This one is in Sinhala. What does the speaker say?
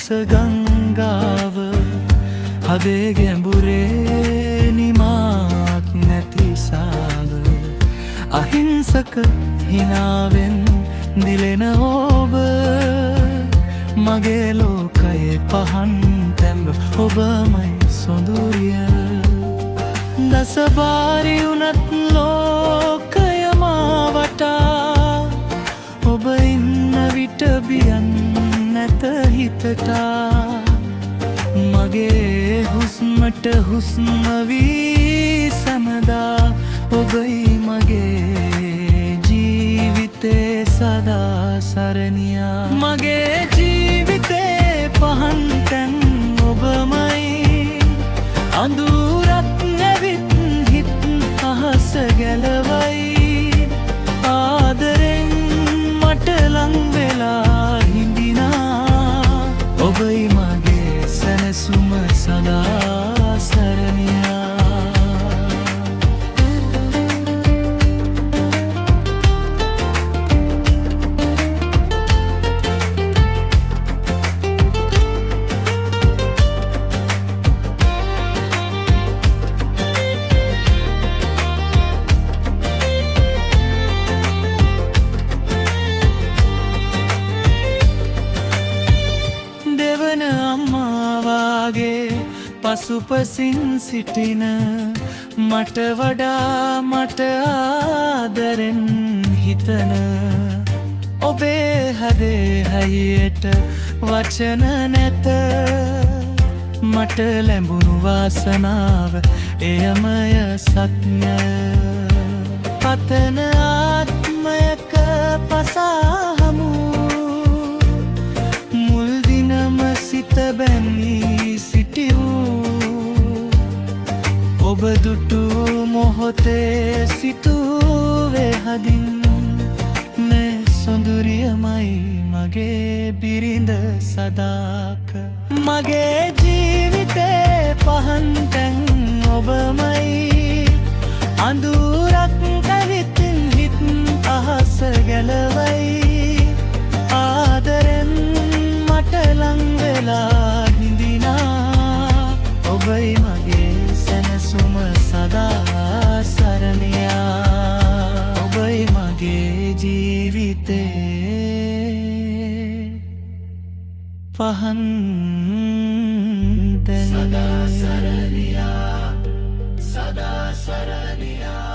ගංගාව හදේ ගැඹුරේ නිමාක් නැතිසාව අහිංසක හිනාවෙන් දිලෙන ඔබ මගේ ලෝකයේ පහන් තැඹ ඔබමයි සොඳුරිය දසබාරි උනත් ලෝකය මා වටා ඔබ ඉන්න විට බියන් නැත හිතටා මගේ හුස්මට හුස්ම වී සැමදා ඔබයි මගේ ජීවිතේ සදා සරණියා මගේ ජීවිතේ පහන් තැන් ඔබමයි අඳුරක් නැවිත් හිත් අහස ගැලවයි ආදරෙන් මට ලං වෙලා හිඳිනා ඔබයි මගේ සැනසුම සදා සරණියා පසුපසින් සිටින මට වඩා මට ආදරෙන් හිතන ඔබේ හදේ හයියට වචන නැත මට ලැබුණු වාසනාව එයමය සත්‍ය පතන ආත්මයක පසහමු මුල් දිනම සිත බැඳී සිටිවූ ඔබ දුටු මොහොතේ සිතුවේ හදින් මේ සොඳුරියමයි මගේ බිරිඳ සදාක මගේ ජීවිතේ පහන් තැන් ඔබමයි අඳුරක් ඇවිත්ින් හිත් අහස ගැලවයි ආදරෙන් මට ලං වෙලා හිඳිනා ඔබයි මගේ සැනසුම සදා සරණියා ඔබයි මගේ ජීවිතේ පහන් තැන් සදා සරණියා